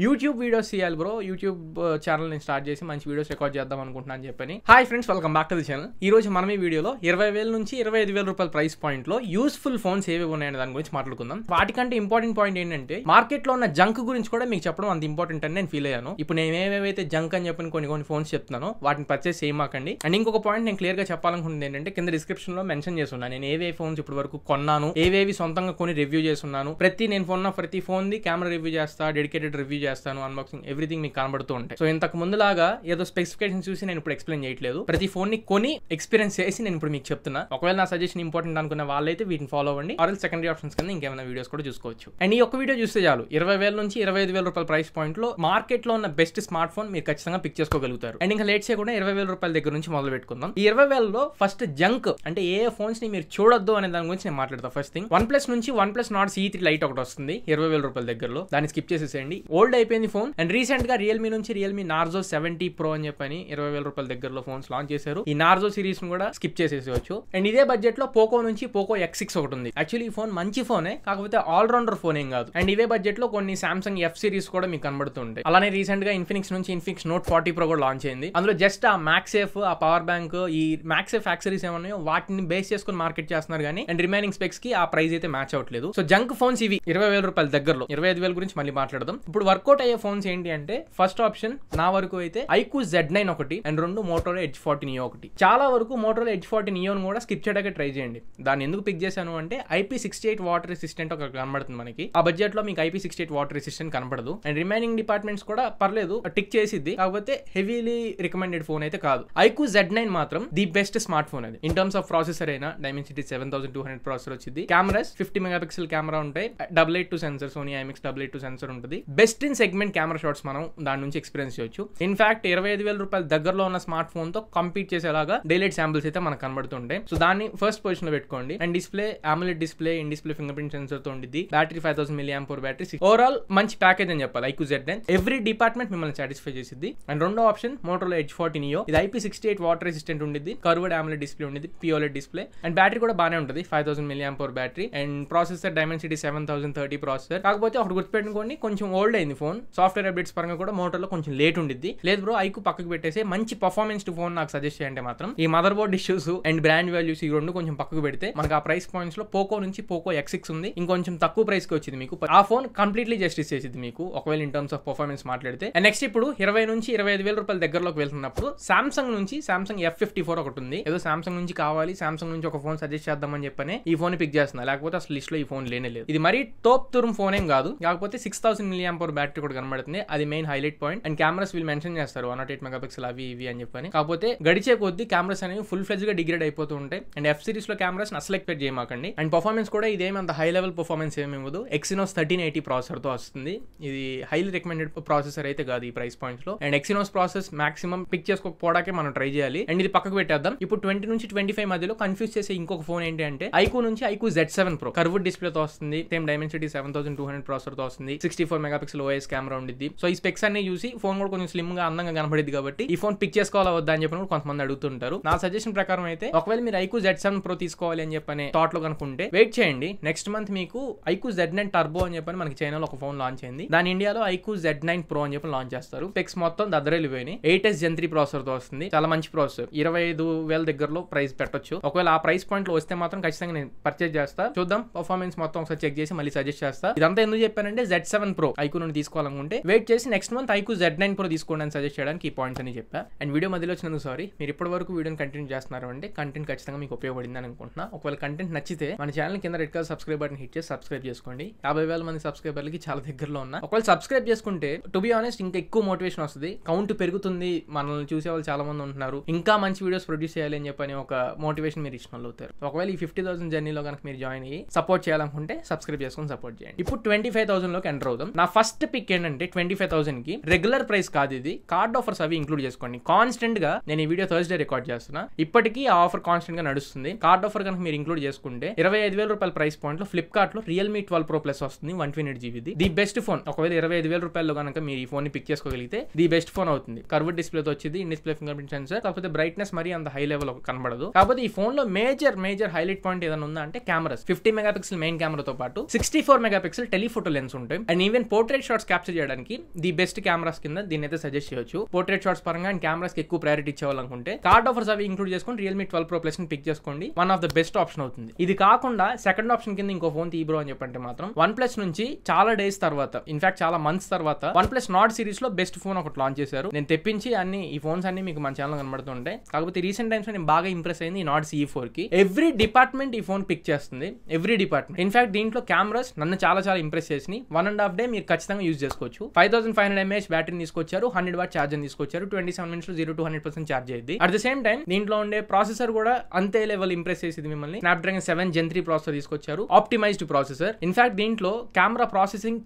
YouTube videos చేయాలి bro. YouTube channel నేను start చేసి మంచి వీడియోస్ రికార్డ్ చేద్దాం అనుకుంటున్నాను అని చెప్పని. Hi friends, welcome back to the channel. ఈ రోజు మనం ఈ వీడియోలో 20,000 నుంచి 25,000 రూపాయల ప్రైస్ పాయింట్ లో యూస్ఫుల్ ఫోన్స్ ఏవి ఉన్నాయనే దాని గురించి మాట్లాడుకుందాం. వాటికంటే ఇంపార్టెంట్ పాయింట్ ఏంటంటే మార్కెట్ లో ఉన్న జంక్ గురించి కూడా మీకు చెప్పడం అంత ఇంపార్టెంట్ అని నేను ఫీల్ అయ్యాను. ఇప్పుడు నేను ఏవేవైతే జంక్ అని చెప్పని కొన్ని ఫోన్స్ చెప్తున్నానో వాటిని పర్చేస్ చేయమాకండి. అండ్ ఇంకొక పాయింట్ నేను క్లియర్ గా చెప్పాలనుకుంటుంది ఏంటంటే కింద డిస్క్రిప్షన్ లో మెన్షన్ చేస్తున్నాను నేను ఏవే ఫోన్స్ ఇప్పటి వరకు కొన్నాను, ఏవేవి సొంతంగా కొని రివ్యూ చేస్తున్నాను. నేను కొన్న ప్రతి ఫోన్ ది కెమెరా రివ్యూ చేస్తా, డెడికేటెడ్ రివ్యూ చేస్తాను, అన్బాక్సింగ్ ఎవ్రీథింగ్ మీకు కనబడుతూ ఉంటాయి. సో ఇంతకు ముందులాగా ఏదో స్పెసిఫికేషన్స్ చూసి నేను ఇప్పుడు ఎక్స్ప్లెయిన్ చేయట్లేదు. ప్రతి ఫోన్ ని కొని ఎక్స్పీరియన్స్ చేసి నేను ఇప్పుడు మీకు చెప్తున్నా. ఒకవేళ నా సజెషన్ ఇంపార్టెంట్ అనుకున్న వాళ్ళైతే వీటిని ఫాలో అవ్వండి. ఆర్ సెకండరీ ఆప్షన్స్ కింద ఇంకేమైనా వీడియోస్ కూడా చూసుకోవచ్చు. అండ్ ఈ ఒక్క వీడియో చూస్తే చాలు 20,000 నుంచి 25,000 రూపాయల ప్రైస్ పాయింట్ లో మార్కెట్ లో ఉన్న బెస్ట్ స్మార్ట్ ఫోన్ మీరు ఖచ్చితంగా పిక్ చేసుకోగలుగుతారు. అండ్ ఇంకా లేట్ చేయకుండా 20,000 రూపాయల దగ్గర నుంచి మొదలు పెట్టుకుందాం. ఈ 20,000లో ఫస్ట్ జంక్ అంటే ఏ ఫోన్స్ ని మీరు చూడొద్దు అనే దాని గురించి నేను మాట్లాడతాను. ఫస్ట్ థింగ్ OnePlus నుంచి OnePlus Nord CE3 లైట్ ఒకటి వస్తుంది 20,000 రూపాయల దగ్గరలో. దాన్ని స్కిప్ చేసేసేయండి. ఓల్డ్ అయిపోయింది ఫోన్. అండ్ రీసెంట్ గా రియల్మీ నుంచి రియల్మీ Narzo 70 Pro అని చెప్పని 20,000 రూపాయల దగ్గరలో ఫోన్స్ లాంచ్ చేశారు. ఈ Narzo సిరీస్ ను కూడా స్కిప్ చేసేసేవచ్చు. అండ్ ఇదే బడ్జెట్ లో పోకో నుంచి పోకో X6 ఒకటి ఉంది. యాక్చువల్లీ ఈ ఫోన్ మంచి ఫోనే, కాకపోతే ఆల్రౌండర్ ఫోన్ ఏం కాదు. అండ్ ఇవే బడ్జెట్ లో కొన్ని Samsung F సిరీస్ కూడా మీకు కనబడుతుంటాయి. అలానే రీసెంట్ గా ఇన్ఫినిక్స్ నుంచి ఇన్ఫినిక్స్ Note 40 Pro కూడా లాంచ్ అయింది. అందులో జస్ట్ ఆ MagSafe, ఆ పవర్ బ్యాంక్, ఈ MagSafe యాక్సరీస్ ఏమన్నాయో వాటిని బేస్ చేసుకుని మార్కెట్ చేస్తున్నారు కానీ అండ్ రిమైనింగ్ స్పెక్స్ కి ఆ ప్రైస్ అయితే మ్యాచ్ అవ్వట్లేదు. సో జంక్ ఫోన్స్ ఇవి 20,000 రూపాయల దగ్గరలో. 25,000 గురించి మళ్ళీ మాట్లాడదాం. ఇప్పుడు వర్కౌట్ అయ్యే ఫోన్స్ ఏంటి అంటే ఫస్ట్ ఆప్షన్ నా వరకు అయితే iQOO Z9 ఒకటి అండ్ రెండు Motorola Edge 40 Neo ఒకటి. చాలా వరకు Motorola Edge 40 Neo కూడా స్కిప్ చేయడానికి ట్రై చేయండి. దాన్ని ఎందుకు పిక్ చేశాను అంటే IP68 వాటర్ రెసిస్టెంట్ ఒక కనబడుతుంది మనకి. ఆ బడ్జెట్ లో మీకు IP68 వాటర్ రెసిస్టెంట్ కనపడదు. అండ్ రిమైనింగ్ డిపార్ట్మెంట్స్ కూడా పర్లేదు, టిక్ చేసిద్ది. కాకపోతే హెవీలీ రికమెండెడ్ ఫోన్ అయితే కాదు. iQOO Z9 మాత్రం ది బెస్ట్ స్మార్ట్ ఫోన్ అది. ఇన్ టర్మ్స్ ఆఫ్ ప్రాసెసర్ అయినా Dimensity 7200 ప్రాసెసర్ వచ్చింది. కెమెరాస్ 50 మెగాపిక్సెల్ కెమెరా ఉంటాయి. 882 సెన్సర్, Sony IMX 882 సెన్సర్ ఉంటుంది. Best in segment camera shots మనం దాని నుంచి ఎక్స్పీరియన్స్ చేయొచ్చు. ఇన్ఫాక్ట్ 25,000 రూపాయల దగ్గరలో ఉన్న స్మార్ట్ ఫోన్ తో కంపీట్ చేసేలాగా డైలైట్ శాంపిల్స్ అయితే మనకు కనబడుతుంటాయి. సో దాన్ని ఫస్ట్ పొజిషన్ లో పెట్టుకోండి. And display AMOLED display, in display finger print sensor తో ఉంటుంది. Battery 5000 mAh battery. ఓవరాల్ మంచి ప్యాకేజ్ అని చెప్పాలి iQOO Z9. ఎవ్రీ డిపార్ట్మెంట్ మిమ్మల్ని సాటిస్ఫై చేసింది. అండ్ రెండో ఆప్షన్ Motorola Edge 40 Neo. ఇది IP68 వాటర్ రెసిస్టెంట్ ఉంటుంది. కర్వ్డ్ AMOLED డిస్ప్లే ఉంటుంది, POLED డిస్ప్లే. అండ్ బ్యాటరీ కూడా బాగానే ఉంటుంది, 5000 mAh battery. And processor Dimensity 7030 processor. కాకపోతే ఒకటి గుర్తుపెట్టుకోండి, కొంచెం ఓల్డ్ అయింది ఫోన్. సాఫ్ట్వేర్ అప్డేట్స్ పరంగా కూడా Motorola కొంచెం లేట్ ఉండిద్ది. లేదు బ్రో iQOO పక్కకు పెట్టేసి మంచి పర్ఫార్మెన్స్ ఫోన్ నాకు సజెస్ట్ చేయంటే మాత్రం ఈ mother board issues and brand values ఈ రెండు కొంచెం పక్కకు పెడితే మనకు ఆ ప్రైస్ పాయింట్స్ లో పోకో నుంచి పోకో X6 ఉంది. ఇంకొంచెం తక్కువ ప్రైస్ కి వచ్చింది మీకు. ఆ ఫోన్ కంప్లీట్లీ జస్టిస్ చేసింది మీకు ఒకవేళ ఇన్ టర్మ్స్ ఆఫ్ పర్ఫార్మెన్స్ మాట్లాడితే. అండ్ నెక్స్ట్ ఇప్పుడు 20 నుంచి 25,000 రూపాయల దగ్గరలోకి వెళ్తున్నప్పుడు సామ్సంగ్ నుంచి సామ్సంగ్ F54 ఒకటి ఉంది. ఏదో సామ్సంగ్ నుంచి కావాలి, సామ్సంగ్ నుంచి ఒక ఫోన్ సజెస్ట్ చేద్దామని చెప్పని ఈ ఫోన్ పిక్ చేస్తున్నా. లేకపోతే అసలు లిస్ట్ లో ఈ ఫోన్ లేనే లేదు. ఇది మరీ టోప్ తురుం ఫోన్ ఏం కాదు, కాకపోతే 6000 mAh బ్యాటరీ కూడా కనబడుతుంది. అది main highlight point. And cameras వీళ్ళు మెన్షన్ చేస్తారు 108 మెగాపిక్సెల్ అవి ఇవి అని చెప్పని. కాకపోతే గడిచే కొద్ది కెమెరాస్ అనేవి ఫుల్ ఫ్లెజ్ గా డిగ్రేడ్ అయిపోతూ ఉంటాయి. అండ్ F సిరీస్ లో కెమెరాస్ అసలు ఎక్స్పెక్ట్ చేయమాకండి. అండ్ పర్ఫార్మెన్స్ కూడా ఇదేమి అంత హై లెవెల్ పర్ఫార్మెన్స్ ఏమి ఇవ్వదు. Exynos 1380 ప్రాసెసర్ తో వస్తుంది. ఇది హైలీ రికమెండెడ్ ప్రాసెసర్ అయితే కాదు ఈ ప్రైస్ పాయింట్స్ లో. And Exynos process maximum pick చేసుకోకపోవడాకే మనం ట్రై చేయాలి. అండ్ ఇది పక్కకు పెట్టేద్దాం. ఇప్పుడు 20 నుంచి 25 మధ్యలో కన్ఫ్యూజ్ చేసే ఇంకొక ఫోన్ ఏంటి అంటే iQOO నుంచి iQOO Z7 Pro curved display తో వస్తుంది. సేమ్ Dimensity 7200 ప్రాసెసర్ తో వస్తుంది. 64 మెగాపిక్సెల్ OIS కెమెరా ఉండిద్ది. సో ఈ స్పెక్స్ అన్ని చూసి ఫోన్ కూడా కొంచెం స్లిమ్ గా అందంగా కనబడింది కాబట్టి ఈ ఫోన్ పిక్ చేసుకోవాలా వద్దా అని చెప్పి కొంతమంది అడుగుతుంటారు. నా సజెషన్ ప్రకారం అయితే ఒకవేళ మీరు iQOO Z7 Pro తీసుకోవాలి అని చెప్పని థాట్ లో కనుకుంటే వెయిట్ చేయండి. నెక్స్ట్ మంత్ మీకు iQOO Z9 Turbo అని చెప్పని మనకి చైనాలో ఒక ఫోన్ లాంచ్ అయింది. దాని ఇండియాలో iQOO Z9 Pro అని చెప్పి లాంచ్ చేస్తారు. స్పెక్స్ మొత్తం దద్దరెళ్ళిపోయినాయి. 8S Gen 3 ప్రాసెసర్ తో వస్తుంది. చాలా మంచి ప్రాసెసర్. 25,000 దగ్గరలో ప్రైస్ పెట్టొచ్చు. ఒకవేళ ఆ ప్రైస్ పాయింట్ లో వస్తే మాత్రం ఖచ్చితంగా నేను పర్చేజ్ చేస్తా. చూద్దాం, పర్ఫార్మెన్స్ మొత్తం ఒకసారి చెక్ చేసి మళ్ళీ సజెస్ట్ చేస్తా. ఇదంతా ఎందుకు చెప్పానంటే Z7 Pro iQOO నుండి తీసుకోవాలనుకుంటే వెయిట్ చేసి next month iQOO Z9 Pro తీసుకోండి అని సజెస్ట్ చేయడానికి ఈ పాయింట్స్ అని చెప్పా. అండ్ వీడియో మధ్యలో వచ్చినందుకు సారీ. మీరు ఇప్పటి వరకు వీడియోని కంటిన్యూ చేస్తున్నారు అంటే కంటెంట్ ఖచ్చితంగా మీకు ఉపయోగపడింది అని అనుకుంటున్నా. ఒకవేళ కంటెంట్ నచ్చితే మన ఛానల్ కింద red colour subscribe button hit చేసి సబ్స్క్రైబ్ చేసుకోండి. 50,000 మంది సబ్స్క్రైబర్లకి చాలా దగ్గరలో ఉన్నా. ఒకవేళ సబ్స్క్రైబ్ చేసుకుంటే టు బి ఆనెస్ట్ ఇంకా ఎక్కువ మోటివేషన్ వస్తుంది. కౌంట్ పెరుగుతుంది, మనల్ని చూసే వాళ్ళు చాలా మంది ఉంటున్నారు, ఇంకా మంచి వీడియోస్ ప్రొడ్యూస్ చేయాలి అని చెప్పని ఒక మోటివేషన్ మీరు ఇష్టం అవుతారు. ఒకవేళ ఈ 50,000 జర్నీలో కనుక మీరు జాయిన్ అయ్యి సపోర్ట్ చేయాలనుకుంటే సబ్స్క్రైబ్ చేసుకుని సపోర్ట్ చేయండి. ఇప్పుడు 25,000 లోకి ఎంటర్ అవుదాం. నా ఫస్ట్ పిక్ ఏంటంటే 25,000 కి రెగ్యులర్ ప్రైస్ కాదు ఇది, కార్డ్ ఆఫర్స్ అవి ఇంక్లూడ్ చేసుకోండి. కాన్స్టెంట్ గా నేను ఈ వీడియో థర్స్డే రికార్డ్ చేస్తున్నా. ఇప్పటికీ ఆ ఆఫర్ కాన్స్టెంట్ గా నడుస్తుంది. కార్డ్ ఆఫర్ కనుక మీరు ఇంక్లూడ్ చేసుకుంటే 25,000 రూపాయల ప్రైస్ పాయింట్ లో ఫ్లిప్కార్ట్ లో Realme 12 Pro Plus వస్తుంది. 128GB the best phone. ఒకవేళ 25,000 రూపాయల్లో కనుక మీరు ఈ ఫోన్ ని పిక్ చేసుకోగలిగితే ది బెస్ట్ ఫోన్ అవుతుంది. కర్వ్డ్ డిస్ప్లే తో వచ్చింది, in display finger print sensor. కాకపోతే బ్రైట్నెస్ మరి అంత హై లెవెల్ కనబడదు. కాకపోతే ఈ ఫోన్ లో మేజర్ హైలైట్ పాయింట్ ఏదైనా ఉందా అంటే కెమెరాస్. 50 మెగాపిక్సెల్ మెయిన్ కెమెరాతో పాటు 64 మెగాపిక్సెల్ టెలిఫోటో లెన్స్ ఉంటాయి. And even portrait shots shorts capture చేయడానికి ది బెస్ట్ కెమెరాస్ కింద దీన్ని అయితే సజెస్ట్ చేయొచ్చు. పోర్ట్రేట్ షార్ట్స్ పరంగా అండ్ కెమెరాస్ కి ఎక్కువ ప్రయారిటీ ఇచ్చేవాలనుకుంటే కార్డ్ ఆఫర్స్ అవి ఇంక్లూడ్ చేసుకొని Realme 12 Pro Plus ని పిక్ చేసుకోండి. One of the best option అవుతుంది. ఇది కాకుండా సెకండ్ ఆప్షన్ కింద ఇంకో ఫోన్ తీబ్రో అని చెప్పంటే మాత్రం OnePlus నుంచి చాలా డేస్ తర్వాత, ఇన్ఫాక్ట్ చాలా మంత్స్ తర్వాత OnePlus Nord సిరీస్ లో బెస్ట్ ఫోన్ ఒకటి లాంచ్ చేశారు. నేను తెప్పించి ఈ ఫోన్స్ అన్ని మీకు మన ఛానల్ కనబడుతుంటాయి. కాకపోతే రీసెంట్ టైమ్స్ లో నేను బాగా ఇంప్రెస్ అయింది ఈ Nord CE4 కి. ఎవ్రీ డిపార్ట్మెంట్ ఈ ఫోన్ పిక్ చేస్తుంది. Every department. ఇన్ఫాక్ట్ దీంట్లో కెమెరాస్ నన్ను చాలా ఇంప్రెస్ చేసి 1.5 డే మీరు ఖచ్చితంగా యూజ్ చేసుకోవచ్చు. 5500 mAh బ్యాటరీ తీసుకొచ్చారు, 100 వాట్ ఛార్జర్ తీసుకొచ్చారు. 27 minutes లో 0 to 100% ఛార్జ్ అయ్యింది. అట్ ద సేమ్ టైం దీంట్లో ఉండే ప్రాసెసర్ కూడా అంతే లెవెల్ ఇంప్రెస్ చేసింది మిమ్మల్ని. Snapdragon 7 Gen 3 ప్రాసెసర్ తీసుకొచ్చారు, ఆప్టిమైజ్డ్ ప్రాసెసర్. ఇన్ఫాక్ట్ దీంట్లో కెమెరా ప్రాసెసింగ్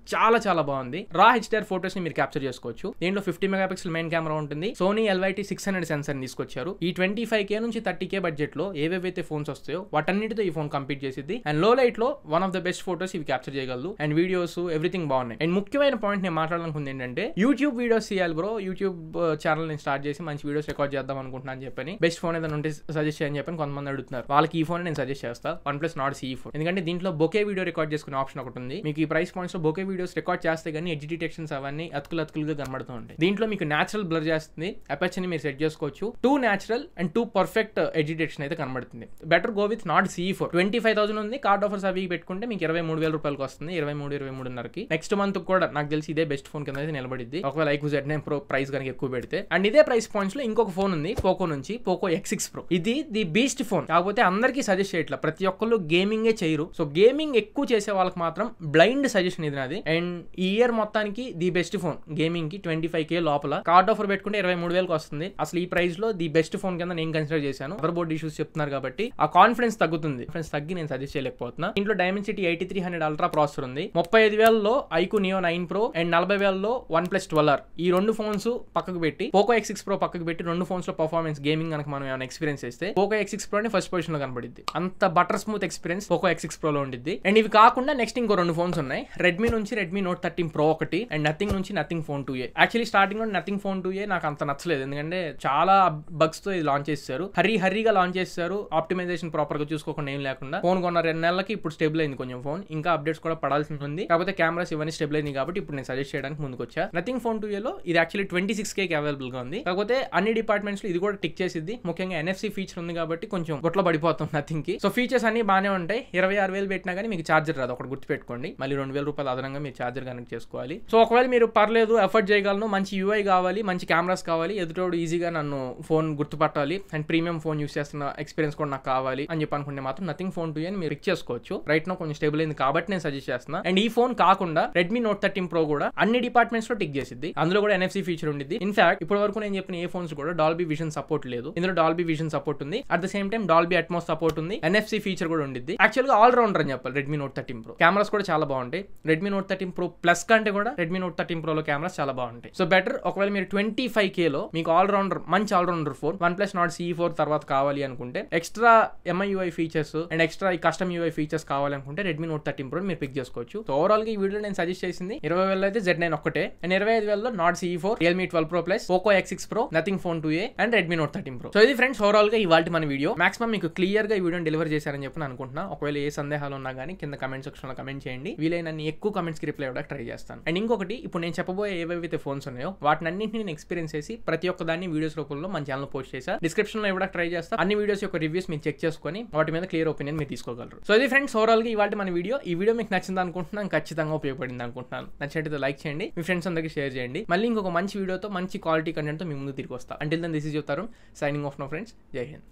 చాలా బాగుంది. రా HDR ఫోటోస్ ని మీరు క్యాప్చర్ చేసుకోవచ్చు. దీంట్లో 50 మెగాపిక్సెల్ మెయిన్ కెమెరా ఉంటుంది. Sony LYT 600 సెన్సర్ తీసుకొచ్చారు. ఈ 25K నుంచి 30K బడ్జెట్ లో ఏవేవైతే ఫోన్స్ వస్తాయో వాటన్నిటితో ఈ ఫోన్ కంపీట్ చేసింది. అండ్ లో లైట్ లో one of the best photos ఇవి క్యాప్చర్ చేయగలదు. అండ్ వీడియోస్ ఎవ్రీథింగ్ బాగున్నాయి. అండ్ ముఖ్యమైన పాయింట్ నేను మాట్లాడాలనుకుంది ఏంటంటే యూట్యూబ్ వీడియోస్ చేయాలి బ్రో, యూట్యూబ్ ఛానల్ నేను స్టార్ట్ చేసి మంచి వీడియోస్ రికార్డ్ చేద్దాం అనుకుంటున్నాను అని చెప్పని బెస్ట్ ఫోన్ ఏదైనా ఉంటే సజెస్ట్ చేయని చెప్పని కొంతమంది అడుగుతున్నారు. వాళ్ళకి ఈ ఫోన్ నేను సజెస్ట్ చేస్తాను, OnePlus Nord CE4. ఎందుకంటే దీంట్లో బొకే వీడియో రికార్డ్ చేసుకునే ఆప్షన్ ఒకటి ఉంది. మీకు ఈ ప్రైస్ పాయింట్స్ లో బొకే వీడియోస్ రికార్డ్ చేస్తే కానీ ఎడ్జ్ డిటెక్షన్స్ అవన్నీ అతుకులుగా కనబడుతూ ఉంటాయి. దీంట్లో మీకు నేచురల్ బ్లర్ చేస్తుంది, అపర్చర్ ని మీరు సెట్ చేసుకోవచ్చు. 2 natural and 2 perfect edge detection అయితే కనబడుతుంది. Better go with Nord CE4. 25,000 ఉంది. కార్డ్ ఆఫర్స్ అవి పెట్టుకుంటే మీకు 23,000 రూపాయలకు వస్తుంది. 23,500కి. నెక్స్ట్ మంత్ కూడా నాకు తెలిసి ఇదే బెస్ట్ ఫోన్ కింద అయితే నిలబడిద్ది, ఒకవేళ iQOO Z9 Pro ప్రైస్ కనుక ఎక్కువ పెడితే. అండ్ ఇదే ప్రైస్ పాయింట్స్ లో ఇంకొక ఫోన్ ఉంది పోకో నుంచి, పోకో X6 Pro. ఇది ది బీస్ట్ ఫోన్. కాకపోతే అందరికీ సజెస్ట్ చేయట్లా, ప్రతి ఒక్కళ్ళు గేమింగే చేయరు. సో గేమింగ్ ఎక్కువ చేసే వాళ్ళకి మాత్రం బ్లైండ్ సజెషన్ ఇది నాది. అండ్ ఈ ఇయర్ మొత్తానికి ది బెస్ట్ ఫోన్ గేమింగ్ కి 25K లోపల కార్డ్ ఆఫర్ పెట్టుకుంటే 23,000కి వస్తుంది. అసలు ఈ ప్రైస్ లో ది బెస్ట్ ఫోన్ కింద నేను కన్సిడర్ చేశాను. మదర్ బోర్డ్ ఇష్యూస్ చెప్తున్నారు కాబట్టి ఆ కాన్ఫిడెన్స్ తగ్గుతుంది. తగ్గి నేను సజెస్ట్ చేయలేకపోతున్నా. ఇంట్లో Dimensity 8300 అల్ట్రా ప్రాసెసర్ ఉంది. 35,000లో iQOO Neo 9 Pro అండ్ 40,000లో OnePlus 12R. ఈ రెండు ఫోన్స్ పక్కకు పెట్టి పోకో X6 Pro పక్కకు పెట్టి రెండు ఫోన్స్ లో పర్ఫార్మెన్స్ గేమింగ్ కనుక మనం ఏమైనా ఎక్స్పీరియన్స్ చేస్తే పోకో X6 Pro ని ఫస్ట్ పొజిషన్ లో కనబడింది. అంత butter smooth experience Poco X6 Pro లో ఉండిద్ది. అండ్ ఇవి కాకుండా నెక్స్ట్ ఇంకో రెండు ఫోన్స్ ఉన్నాయి. రెడ్మీ నుంచి Redmi Note 13 Pro ఒకటి అండ్ నథింగ్ నుంచి Nothing Phone 2a. Actually starting లో Nothing Phone 2a నాకు అంత నచ్చలేదు, ఎందుకంటే చాలా బగ్స్ తో ఇది లాంచ్ చేశారు. హరీగా లాంచ్ చేశారు. ఆప్టిమైజేషన్ ప్రాపర్ గా చూసుకోకుండా ఏం లేకుండా. ఫోన్ కొన్న 2 నెలలకి ఇప్పుడు స్టేబుల్ అయింది కొంచెం ఫోన్. ఇంకా అప్డేట్స్ కూడా పడాల్సి ఉంది. కాకపోతే కెమెరాస్ ఇవన్నీ స్టేబుల్ అయింది కాబట్టి ఇప్పుడు నేను సజెస్ట్ చేయడానికి ముందుకు వచ్చా. Nothing Phone 2a లో ఇది యాక్చువల్లీ 26K అవైలబుల్ గా ఉంది. కాకపోతే అన్ని డిపార్ట్మెంట్స్ లో ఇది కూడా టిక్ చేసిద్ది. ముఖ్యంగా NFC ఫీచర్ ఉంది కాబట్టి కొంచెం గొట్ల పడిపోతుంది నథింగ్ కి. సో ఫీచర్స్ అన్ని బాగానే ఉంటాయి. 26,000 పెట్టినా కానీ మీకు ఛార్జర్ రాదు, ఒకటి గుర్తుపెట్టుకోండి. మళ్ళీ 2,000 రూపాయలు అదనంగా మీరు ఛార్జర్ కనెక్ట్ చేసుకోవాలి. సో ఒకవేళ మీరు పర్లేదు ఎఫర్ట్ చేయగలను, మంచి UI కావాలి, మంచి కెమెరాస్ కావాలి, ఎదుటోడు ఈజీగా నన్ను ఫోన్ గుర్తుపట్టాలి అండ్ ప్రీమియం ఫోన్ యూస్ చేస్తున్న ఎక్స్పీరియన్స్ కూడా నాకు కావాలి అని చెప్పి అనుకుంటే మాత్రం Nothing Phone 2a మీరు పిక్ చేసుకోవచ్చు. రైట్ నో కొంచెం స్టేబుల్ అయింది కాబట్టి నేను సజెస్ట్ చేస్తున్నా. అండ్ ఈ ఫోన్ కాకుండా Redmi Note 13 Pro కూడా అన్ని డిపార్ట్మెంట్స్ లో టిక్ చేసిద్ది. అందులో కూడా NFC ఫీచర్ ఉండిద్ది. ఇన్ఫాక్ట్ ఇప్పటి వరకు నేను చెప్పిన ఏ ఫోన్స్ కూడా Dolby Vision సపోర్ట్ లేదు. ఇందులో Dolby Vision సపోర్ట్ ఉంది. At the same time Dolby Atmos support ఉంది. NFC ఫీచర్ కూడా ఉండిద్ది. యాక్చువల్ గా ఆల్ రౌండర్ అని చెప్పాలి Redmi Note 13 Pro. కెమెరాస్ కూడా చాలా బాగుంటాయి. Redmi Note 13 Pro Plus కంటే కూడా Redmi Note 13 Pro లో కెమెరాస్ చాలా బాగుంటాయి. సో బెటర్ ఒకవేళ మీరు 25K లో మీకు ఆల్ రౌండర్ మంచి all rounder phone OnePlus Nord CE4 తర్వాత కావాలి అనుకుంటే, extra MIUI features and extra ఈ కస్టమ్ UI ఫీచర్స్ కావాలనుకుంటే Redmi Note 13 Pro మీరు పిక్ చేసుకోవచ్చు. సో ఓవరాల్ గా ఈ వీడియో నేను సజెస్ట్ చేసింది 20,000 అయితే Z9 ఒక్కటే and 25,000లో Nord CE4, Realme 12 Pro Plus, Poco X6 Pro, Nothing Phone 2a and Redmi Note 13 Pro. So ఇది ఫ్రెండ్స్ ఓవరాల్ గా ఇవాల్టి మన వీడియో. మాక్సిమం మీకు క్లియర్ గా ఈ వీడియోని డెలివర్ చేశారని చెప్పి అనుకుంటున్నా. ఒకవేళ ఏ సందేహాలు ఉన్నా కానీ కింద కమెంట్ సెక్షన్ లో కమెంట్ చేయండి. వీలైనన్ని ఎక్కువ కమెంట్స్ కి రిప్లై ఇవ్వడానికి ట్రై చేస్తాను. అండ్ ఇంకొకటి, ఇప్పుడు నేను చెప్పబోయే ఏవైతే ఫోన్స్ ఉన్నాయో వాటినన్నింటినీ నేను ఎక్స్పీరియన్స్ చేసి ప్రతి ఒక్క దాన్ని వీడియోస్ రూపంలో మన ఛానల్ పోస్ట్ చేసా. డిస్క్రిప్షన్ లో ఇవ్వడానికి ట్రై చేస్తా. అన్ని వీడియోస్ యొక్క రివ్యూస్ మీరు చెక్ చేసుకొని వాటి మీద క్లియర్ ఒపీనియన్ మీరు తీసుకోగలరు. సో ఇది ఫ్రెండ్స్ ఓవరాల్ గా ఇవాల్టి మన వీడియో. ఈ వీడియో మీకు నచ్చింది అనుకుంటున్నాను, ఖచ్చితంగా ఉపయోగపడింది అనుకుంటున్నాను. నచ్చినట్లయితే లైక్ చేయండి, మీ ఫ్రెండ్స్ అందరికీ షేర్ చేయండి. మళ్ళీ ఇంకొక మంచి వీడియోతో మంచి క్వాలిటీ కంటెంట్ తో మీ ముందు తిరిగి వస్తా. Until then this is your Tarun signing off no friends. Jai Hind.